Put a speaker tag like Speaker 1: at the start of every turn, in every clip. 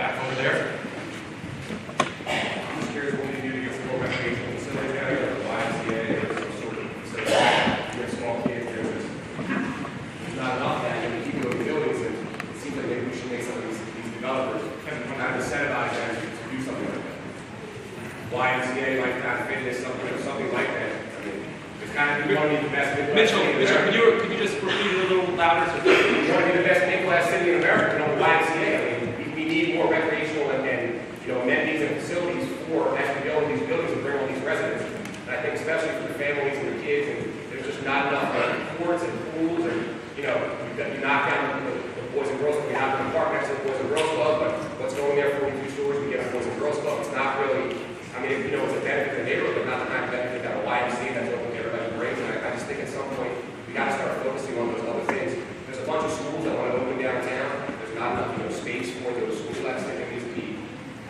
Speaker 1: back over there.
Speaker 2: I'm just curious what we can do to get some more recreational facilities down here, like the YMCA or some sort of facility. You have small kids, there's not enough that, and we keep building buildings, and it seems like maybe we should make some of these developers kind of incentivize them to do something like that. YMCA, Lifetime Fitness, something like that. I mean, it's kind of, we want to be the best Midwest
Speaker 1: Mitchell,
Speaker 2: city in America.
Speaker 1: could you just repeat it a little louder?
Speaker 2: We want to be the best Midwest city in America, you know, YMCA. I mean, we need more recreational and amenities and facilities for as we build these buildings and bring all these residents. And I think especially for the families and the kids, and there's just not enough courts and pools, and you knock down the Boys and Girls Club. We have the park next to the Boys and Girls Club, but what's going there 42 stores, we get a Boys and Girls Club. It's not really, I mean, it's a benefit to the neighborhood, but not the kind of benefit that a YMCA that's open to everybody brings. And I just think at some point we got to start focusing on those other things. There's a bunch of schools that want to open downtown. There's not enough space for those schools. I just think there needs to be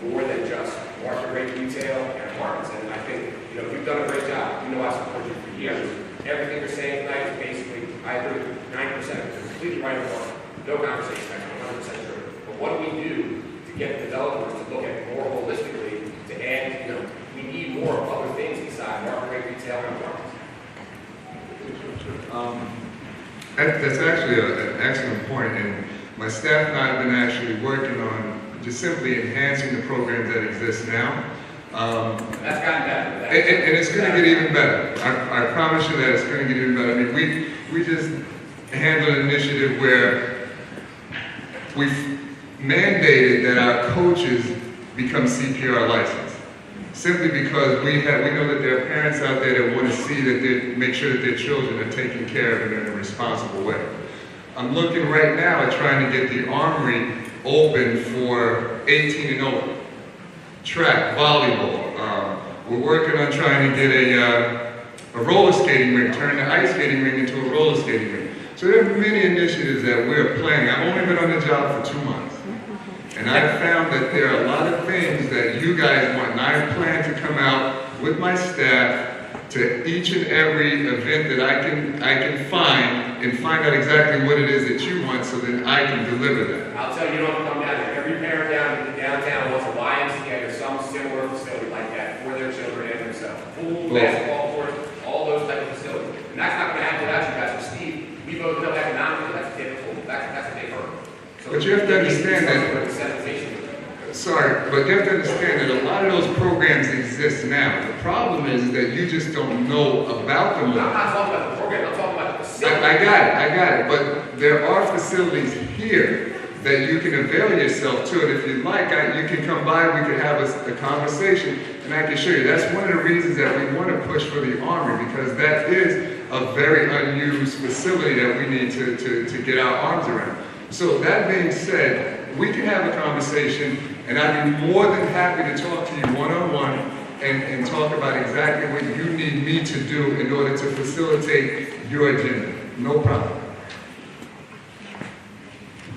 Speaker 2: more than just market rate retail and apartments. And I think, you've done a great job. I support you for years. Everything you're saying tonight is basically, I agree with 90%. You're completely right or wrong. No conversation, I'm 100% true. But what do we do to get the developers to look at it more holistically, to add, we need more of other things besides market rate retail and apartments?
Speaker 3: That's actually an excellent point, and my staff and I have been actually working on just simply enhancing the programs that exist now.
Speaker 2: That's gotten better.
Speaker 3: And it's going to get even better. I promise you that it's going to get even better. I mean, we just handled an initiative where we've mandated that our coaches become CPR licensed. Simply because we know that there are parents out there that want to see that they make sure that their children are taken care of in a responsible way. I'm looking right now at trying to get the Armory open for 18 and over. Track, volleyball. We're working on trying to get a roller skating rink, turn the ice skating rink into a roller skating rink. So there are many initiatives that we're planning. I've only been on the job for 2 months. And I've found that there are a lot of things that you guys want. And I plan to come out with my staff to each and every event that I can find and find out exactly what it is that you want so that I can deliver that.
Speaker 2: I'll tell you, you don't have to come down there. Every parent downtown wants a YMCA or some similar facility like that for their children and themselves. Pool, basketball court, all those type of facilities. And that's not going to happen without you guys. And Steve, we both know economically that's difficult. That's a big hurdle. So
Speaker 3: But you have to understand that. Sorry, but you have to understand that a lot of those programs exist now. The problem is that you just don't know about them.
Speaker 2: I'm not talking about the program, I'm talking about the facility.
Speaker 3: I got it. But there are facilities here that you can avail yourself to. And if you'd like, you can come by, we can have a conversation, and I can show you. That's one of the reasons that we want to push for the Armory, because that is a very unused facility that we need to get our arms around. So that being said, we can have a conversation, and I'd be more than happy to talk to you one-on-one and talk about exactly what you need me to do in order to facilitate your agenda. No problem.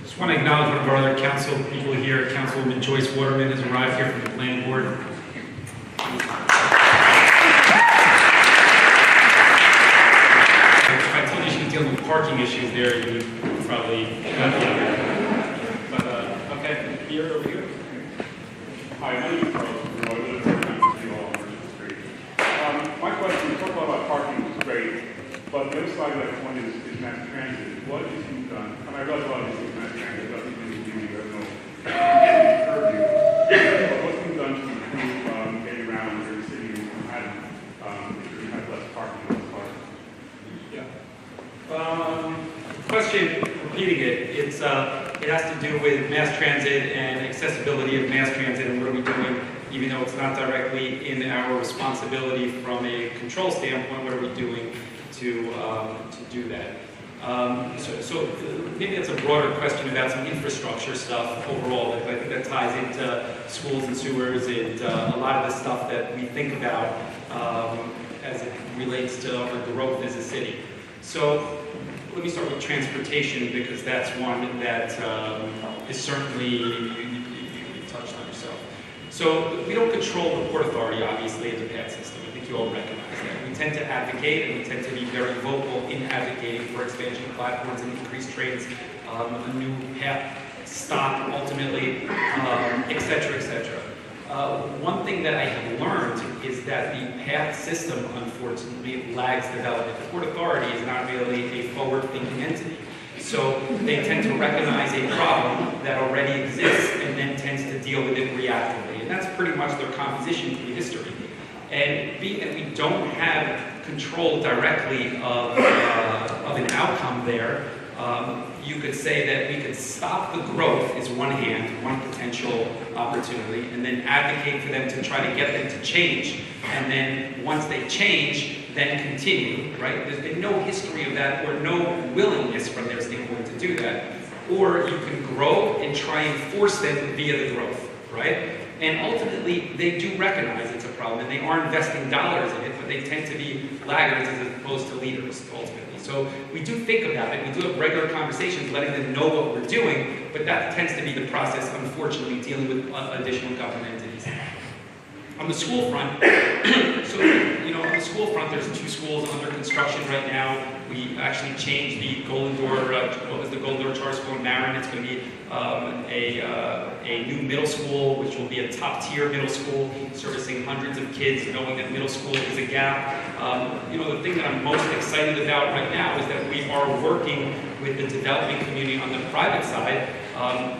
Speaker 1: Just want to acknowledge one of our other council people here. Councilwoman Joyce Waterman has arrived here from the planning board. If I told you she was dealing with parking issues there, you would probably got the other. But, okay, here, over here.
Speaker 4: Hi, my name is Carlos Monroe. I live on Merchant Street. My question, you talk about parking, which is great, but the other side of that coin is mass transit. What is being done? And I realize a lot of these things, mass transit doesn't really do you, I don't know, curb you. But what's being done to improve getting around your city and Manhattan, if you have less parking on the cars?
Speaker 1: Yeah. Question, repeating it, it has to do with mass transit and accessibility of mass transit and what are we doing, even though it's not directly in our responsibility from a control standpoint, what are we doing to do that? So maybe that's a broader question about some infrastructure stuff overall. I think that ties into schools and sewers and a lot of the stuff that we think about as it relates to our growth as a city. So let me start with transportation, because that's one that is certainly, you touched on yourself. So we don't control the Port Authority, obviously, as a path system. I think you all recognize that. We tend to advocate, and we tend to be very vocal in advocating for expansion platforms and increased trains, a new path stop ultimately, cetera, et cetera. One thing that I have learned is that the path system, unfortunately, lags development. The Port Authority is not really a forward-thinking entity. So they tend to recognize a problem that already exists and then tends to deal with it reactively. And that's pretty much their composition through history. And being that we don't have control directly of an outcome there, you could say that we could stop the growth is one hand, one potential opportunity, and then advocate for them to try to get them to change. And then once they change, then continue, right? There's been no history of that or no willingness from their standpoint to do that. Or you can grow and try and force them via the growth, right? And ultimately, they do recognize it's a problem and they are investing dollars in it, but they tend to be laggards as opposed to leaders, ultimately. So we do think about it, we do have regular conversations letting them know what we're doing, but that tends to be the process, unfortunately, dealing with additional government entities. On the school front, on the school front, there's 2 schools under construction right now. We actually changed the Golden Door, what was the Golden Door Charter School in Marin. It's going to be a new middle school, which will be a top-tier middle school, servicing hundreds of kids, knowing that middle school is a gap. The thing that I'm most excited about right now is that we are working with the development community on the private side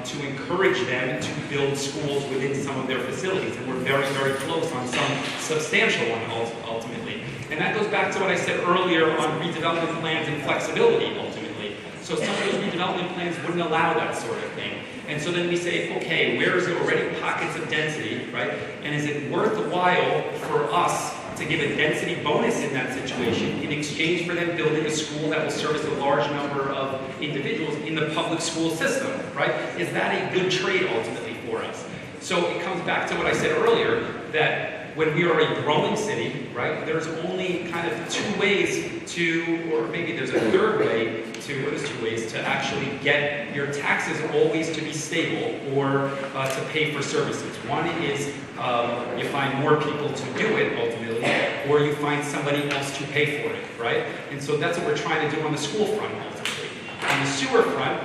Speaker 1: to encourage them to build schools within some of their facilities. And we're very, very close on some substantial one ultimately. And that goes back to what I said earlier on redevelopment plans and flexibility ultimately. So some of those redevelopment plans wouldn't allow that sort of thing. And so then we say, okay, where is there already pockets of density, right? And is it worthwhile for us to give a density bonus in that situation in exchange for them building a school that will service a large number of individuals in the public school system, right? Is that a good trade ultimately for us? So it comes back to what I said earlier, that when we are a growing city, right, there's only kind of 2 ways to, or maybe there's a third way to, or there's 2 ways to actually get your taxes always to be stable or to pay for services. One is you find more people to do it ultimately, or you find somebody else to pay for it, right? And so that's what we're trying to do on the school front ultimately. On the sewer front,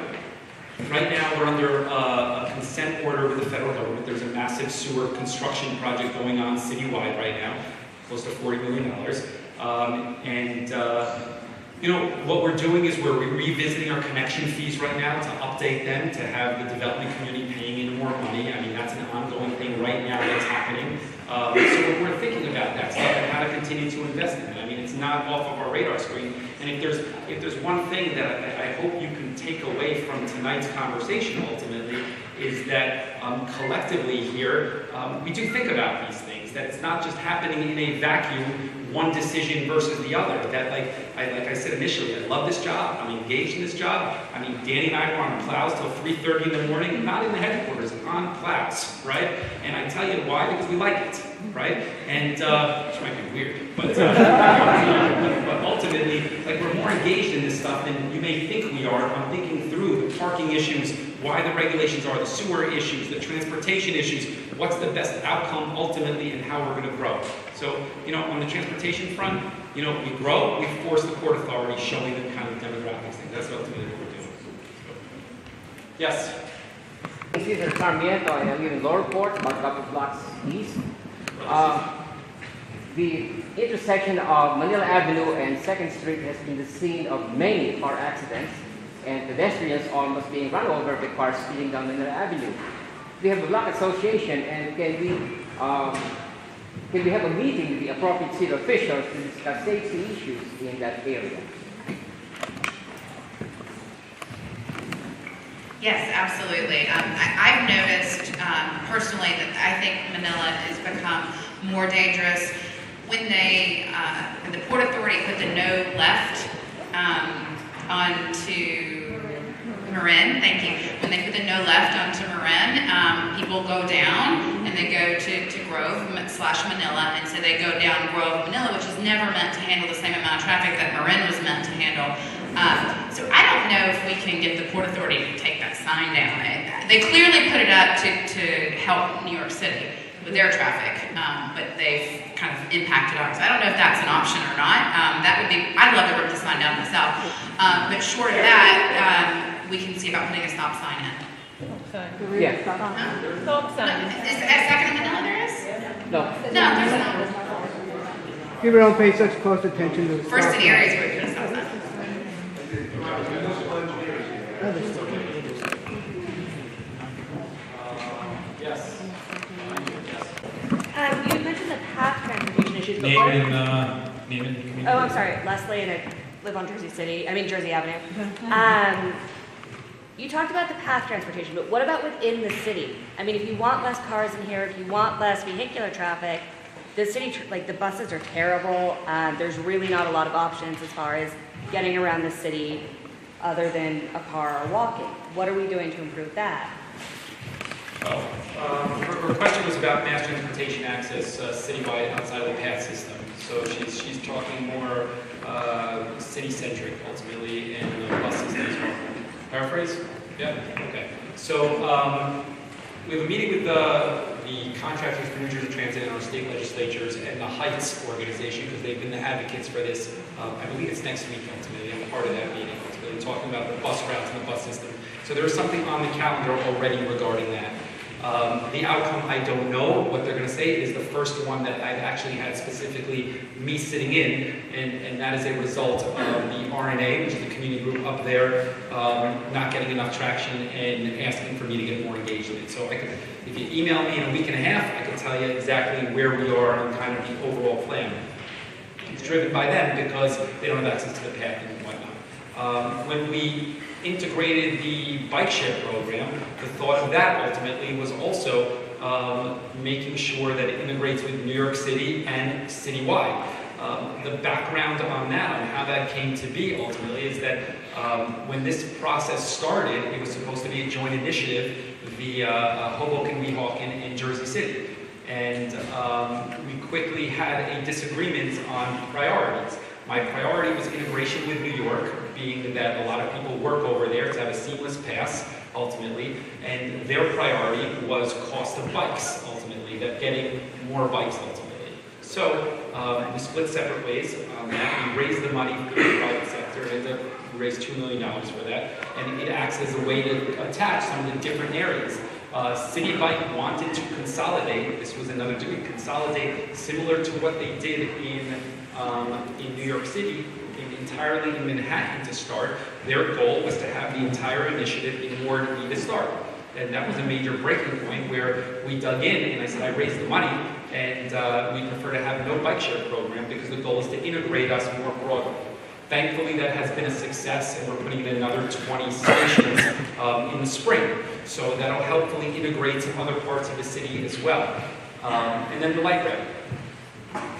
Speaker 1: right now we're under a consent order with the federal government. There's a massive sewer construction project going on citywide right now, close to $40 million. What we're doing is we're revisiting our connection fees right now to update them, to have the development community paying in more money. I mean, that's an ongoing thing right now that's happening. So we're thinking about that stuff and how to continue to invest in it. I mean, it's not off of our radar screen. And if there's one thing that I hope you can take away from tonight's conversation ultimately, is that collectively here, we do think about these things, that it's not just happening in a vacuum, one decision versus the other. That like I said initially, I love this job, I'm engaged in this job. I mean, Danny and I were on plows till 3:30 in the morning, not in the headquarters, on plows, right? And I tell you why, because we like it, right? And, which might be weird, but ultimately, like, we're more engaged in this stuff than you may think we are. I'm thinking through the parking issues, why the regulations are, the sewer issues, the transportation issues, what's the best outcome ultimately, and how we're going to grow. So, on the transportation front, we grow, we force the Port Authority, showing them kind of demographics things. That's ultimately what we're doing. So, yes?
Speaker 5: This is Sarmiento, and I live in Lower Port, about a couple of blocks east. The intersection of Manila Avenue and 2nd Street has been the scene of many car accidents, and pedestrians almost being run over by cars speeding down Manila Avenue. We have a block association, and can we have a meeting with the appropriate city officials to discuss safety issues in that area?
Speaker 6: Yes, absolutely. I've noticed personally that I think Manila has become more dangerous when the Port Authority put the no left onto Marin. Thank you. When they put the no left onto Marin, people go down and they go to Grove / Manila, and so they go down Grove Manila, which is never meant to handle the same amount of traffic that Marin was meant to handle. So I don't know if we can get the Port Authority to take that sign down. They clearly put it up to help New York City with their traffic, but they've kind of impacted ours. I don't know if that's an option or not. That would be, I'd love to rip the sign down myself. But short of that, we can see about putting a stop sign in.
Speaker 5: Yeah.
Speaker 6: Is that second in Manila there is?
Speaker 5: No.
Speaker 6: No, there's not.
Speaker 7: People don't pay such close attention to the
Speaker 6: First
Speaker 7: stop
Speaker 6: in
Speaker 7: sign.
Speaker 6: areas where we put a stop sign.
Speaker 1: Yes.
Speaker 8: You mentioned the path transportation issues
Speaker 1: Name
Speaker 8: before.
Speaker 1: and, name and community.
Speaker 8: Oh, I'm sorry, Leslie, and I live on Jersey Avenue. You talked about the path transportation, but what about within the city? I mean, if you want less cars in here, if you want less vehicular traffic, the city, like the buses are terrible. There's really not a lot of options as far as getting around the city other than a car or walking. What are we doing to improve that?
Speaker 1: Her question was about mass transportation access citywide outside of the path system. So she's talking more city-centric ultimately, and bus system as well. Paraphrase? Yeah? Okay. So we have a meeting with the contractors for New Jersey Transit and our state legislatures and the Heights organization, because they've been the advocates for this. I believe it's next week ultimately. I'm part of that meeting ultimately, talking about the bus routes and the bus system. So there is something on the calendar already regarding that. The outcome, I don't know. What they're going to say is the first one that I've actually had specifically me sitting in, and that is a result of the RNA, which is the community group up there, not getting enough traction and asking for me to get more engaged in it. So if you email me in a week and a half, I can tell you exactly where we are on kind of the overall plan. It's driven by them because they don't have access to the path and whatnot. When we integrated the bike share program, the thought of that ultimately was also making sure that it integrates with New York City and citywide. The background on that, on how that came to be ultimately, is that when this process started, it was supposed to be a joint initiative via Hoboken, Weehawken, and Jersey City. And we quickly had a disagreement on priorities. My priority was integration with New York, being that a lot of people work over there to have a seamless pass, ultimately, and their priority was cost of bikes, ultimately, that getting more bikes, ultimately. So we split separate ways on that. We raised the money for the private sector, and we raised $2 million for that, and it acts as a way to attach some of the different areas. City Bike wanted to consolidate, this was another doing, consolidate similar to what they did in New York City, entirely in Manhattan to start. Their goal was to have the entire initiative in Ward E to start. And that was a major breaking point where we dug in and I said, I raised the money and we prefer to have no bike share program because the goal is to integrate us more broadly. Thankfully, that has been a success, and we're putting in another 20 stations in the spring. So that'll helpfully integrate some other parts of the city as well. And then the light rail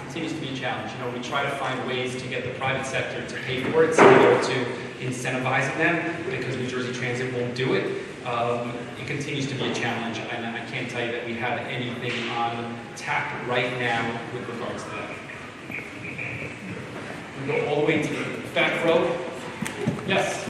Speaker 1: continues to be a challenge. You know, we try to find ways to get the private sector to pay for it, similar to incentivizing them, because New Jersey Transit won't do it. It continues to be a challenge, and I can't tell you that we have anything on tap right now with regards to that. We go all the way to the back row. Yes.